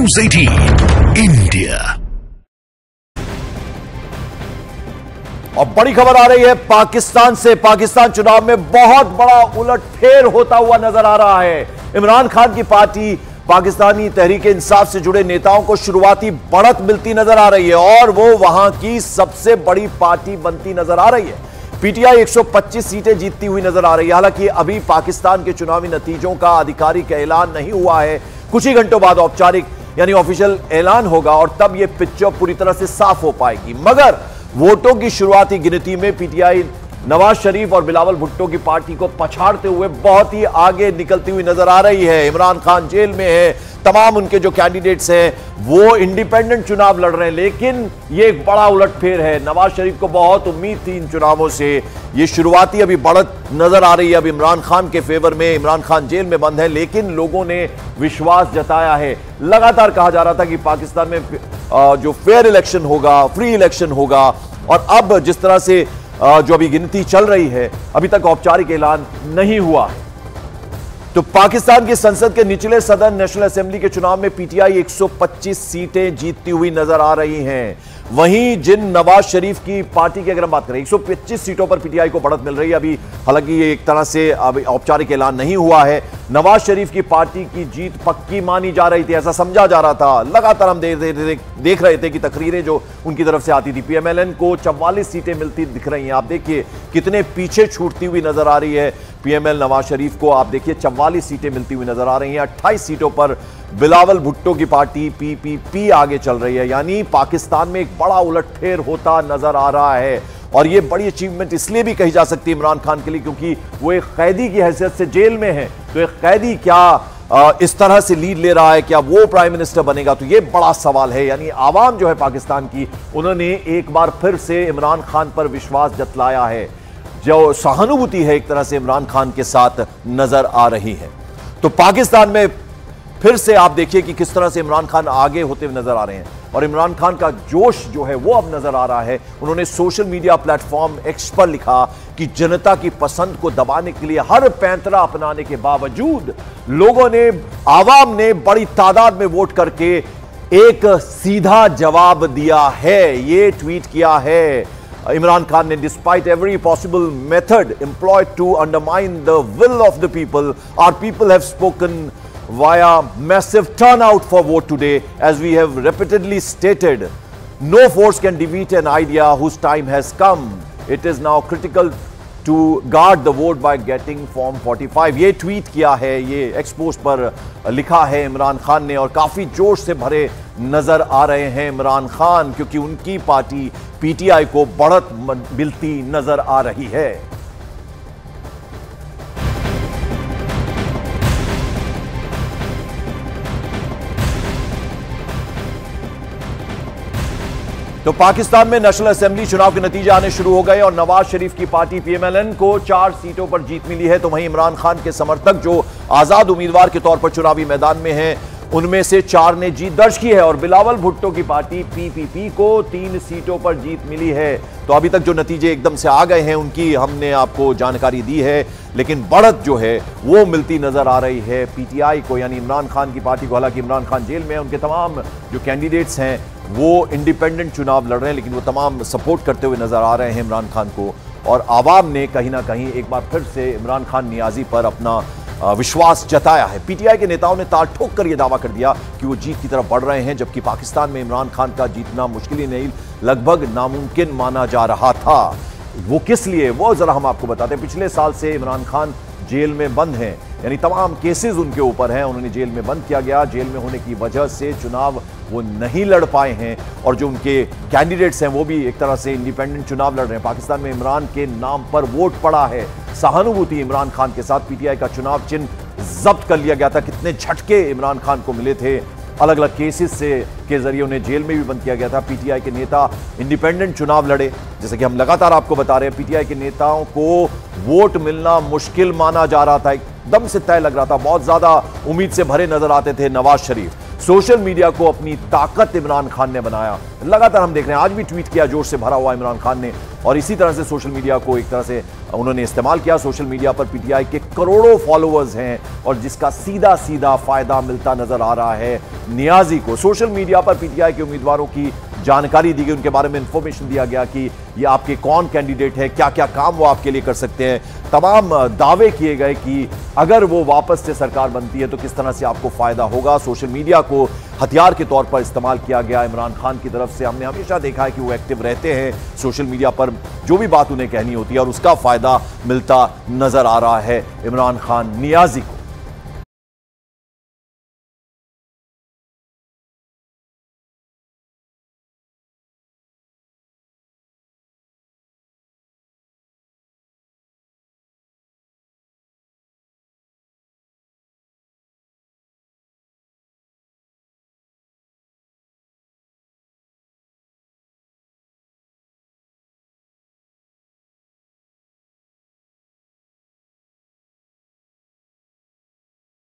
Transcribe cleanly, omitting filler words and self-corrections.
News 18 India. और बड़ी खबर आ रही है पाकिस्तान से। पाकिस्तान चुनाव में बहुत बड़ा उलटफेर होता हुआ नजर आ रहा है। इमरान खान की पार्टी पाकिस्तानी तहरीक इंसाफ से जुड़े नेताओं को शुरुआती बढ़त मिलती नजर आ रही है और वो वहां की सबसे बड़ी पार्टी बनती नजर आ रही है। पीटीआई 125 सीटें जीतती हुई नजर आ रही है। हालांकि अभी पाकिस्तान के चुनावी नतीजों का आधिकारिक ऐलान नहीं हुआ है। कुछ ही घंटों बाद औपचारिक यानी ऑफिशियल ऐलान होगा और तब यह पिक्चर पूरी तरह से साफ हो पाएगी। मगर वोटों की शुरुआती गिनती में पीटीआई नवाज शरीफ और बिलावल भुट्टो की पार्टी को पछाड़ते हुए बहुत ही आगे निकलती हुई नजर आ रही है। इमरान खान जेल में है, तमाम उनके जो कैंडिडेट्स हैं वो इंडिपेंडेंट चुनाव लड़ रहे हैं, लेकिन ये एक बड़ा उलटफेर है। नवाज शरीफ को बहुत उम्मीद थी इन चुनावों से। ये शुरुआती अभी बढ़त नजर आ रही है अब इमरान खान के फेवर में। इमरान खान जेल में बंद है, लेकिन लोगों ने विश्वास जताया है। लगातार कहा जा रहा था कि पाकिस्तान में जो फेयर इलेक्शन होगा, फ्री इलेक्शन होगा, और अब जिस तरह से जो अभी गिनती चल रही है, अभी तक औपचारिक ऐलान नहीं हुआ है। तो पाकिस्तान की संसद के निचले सदन नेशनल असेंबली के चुनाव में पीटीआई 125 सीटें जीतती हुई नजर आ रही हैं। वहीं जिन नवाज शरीफ की पार्टी की अगर हम बात करें, 125 सीटों पर पीटीआई को बढ़त मिल रही है अभी। हालांकि ये एक तरह से अभी औपचारिक ऐलान नहीं हुआ है। नवाज शरीफ की पार्टी की जीत पक्की मानी जा रही थी, ऐसा समझा जा रहा था। लगातार हम देख रहे थे कि तकरीरें जो उनकी तरफ से आती थी। पीएमएलएन को 44 सीटें मिलती दिख रही हैं। आप देखिए कितने पीछे छूटती हुई नजर आ रही है पीएमएल नवाज शरीफ को। आप देखिए 44 सीटें मिलती हुई नजर आ रही हैं। 28 सीटों पर बिलावल भुट्टो की पार्टी पीपीपी आगे चल रही है। यानी पाकिस्तान में एक बड़ा उलटफेर होता नजर आ रहा है। और यह बड़ी अचीवमेंट इसलिए भी कही जा सकती है इमरान खान के लिए, क्योंकि वो एक कैदी की हैसियत से जेल में है। तो एक कैदी क्या इस तरह से लीड ले रहा है, क्या वो प्राइम मिनिस्टर बनेगा, तो ये बड़ा सवाल है। यानी आवाम जो है पाकिस्तान की, उन्होंने एक बार फिर से इमरान खान पर विश्वास जतलाया है। जो सहानुभूति है एक तरह से इमरान खान के साथ नजर आ रही है। तो पाकिस्तान में फिर से आप देखिए कि किस तरह से इमरान खान आगे होते हुए नजर आ रहे हैं और इमरान खान का जोश जो है वो अब नजर आ रहा है। उन्होंने सोशल मीडिया प्लेटफॉर्म एक्स पर लिखा कि जनता की पसंद को दबाने के लिए हर पैंतरा अपनाने के बावजूद लोगों ने, आवाम ने बड़ी तादाद में वोट करके एक सीधा जवाब दिया है। ये ट्वीट किया है इमरान खान ने। Despite every possible method employed to undermine the will of the people, our people have spoken via massive turnout for vote today. As we have repeatedly stated, no force can defeat an idea whose time has come. It is now critical to guard the vote by getting form 45. ये tweet किया है, ये expose पर लिखा है इमरान खान ने। और काफी जोश से भरे नजर आ रहे हैं इमरान खान, क्योंकि उनकी पार्टी पीटीआई को बढ़त मिलती नजर आ रही है। तो पाकिस्तान में नेशनल असेंबली चुनाव के नतीजे आने शुरू हो गए और नवाज शरीफ की पार्टी पीएमएलएन को 4 सीटों पर जीत मिली है। तो वहीं इमरान खान के समर्थक जो आजाद उम्मीदवार के तौर पर चुनावी मैदान में हैं, उनमें से 4 ने जीत दर्ज की है और बिलावल भुट्टो की पार्टी पीपीपी को 3 सीटों पर जीत मिली है। तो अभी तक जो नतीजे एकदम से आ गए हैं उनकी हमने आपको जानकारी दी है, लेकिन बढ़त जो है वो मिलती नजर आ रही है पीटीआई को, यानी इमरान खान की पार्टी को। हालांकि इमरान खान जेल में है, उनके तमाम जो कैंडिडेट्स हैं वो इंडिपेंडेंट चुनाव लड़ रहे हैं, लेकिन वो तमाम सपोर्ट करते हुए नजर आ रहे हैं इमरान खान को। और आवाम ने कहीं ना कहीं एक बार फिर से इमरान खान नियाजी पर अपना विश्वास जताया है। पीटीआई के नेताओं ने ताल ठोक कर यह दावा कर दिया कि वो जीत की तरफ बढ़ रहे हैं, जबकि पाकिस्तान में इमरान खान का जीतना मुश्किल ही नहीं, लगभग नामुमकिन माना जा रहा था। वो किस लिए, वो जरा हम आपको बताते हैं। पिछले साल से इमरान खान जेल में बंद हैं, यानी तमाम केसेस उनके ऊपर हैं, उन्होंने जेल में बंद किया गया। जेल में होने की वजह से चुनाव वो नहीं लड़ पाए हैं और जो उनके कैंडिडेट्स हैं वो भी एक तरह से इंडिपेंडेंट चुनाव लड़ रहे हैं। पाकिस्तान में इमरान के नाम पर वोट पड़ा है, सहानुभूति इमरान खान के साथ। पीटीआई का चुनाव चिन्ह जब्त कर लिया गया था। कितने झटके इमरान खान को मिले थे, अलग अलग केसेस से के जरिए उन्हें जेल में भी बंद किया गया था। पीटीआई के नेता इंडिपेंडेंट चुनाव लड़े, जैसे कि हम लगातार आपको बता रहे हैं। पीटीआई के नेताओं को वोट मिलना मुश्किल माना जा रहा था, एकदम से तय लग रहा था। बहुत ज्यादा उम्मीद से भरे नजर आते थे नवाज शरीफ। सोशल मीडिया को अपनी ताकत इमरान खान ने बनाया। लगातार हम देख रहे हैं, आज भी ट्वीट किया जोश से भरा हुआ इमरान खान ने, और इसी तरह से सोशल मीडिया को एक तरह से उन्होंने इस्तेमाल किया। सोशल मीडिया पर पीटीआई के करोड़ों फॉलोअर्स हैं और जिसका सीधा सीधा फायदा मिलता नजर आ रहा है नियाजी को। सोशल मीडिया पर पीटीआई के उम्मीदवारों की जानकारी दी गई, उनके बारे में इंफॉर्मेशन दिया गया कि ये आपके कौन कैंडिडेट है, क्या क्या काम वो आपके लिए कर सकते हैं। तमाम दावे किए गए कि अगर वो वापस से सरकार बनती है तो किस तरह से आपको फायदा होगा। सोशल मीडिया को हथियार के तौर पर इस्तेमाल किया गया इमरान खान की तरफ से। हमने हमेशा देखा है कि वो एक्टिव रहते हैं सोशल मीडिया पर, जो भी बात उन्हें कहनी होती है और उसका फायदा मिलता नजर आ रहा है इमरान खान नियाजी को।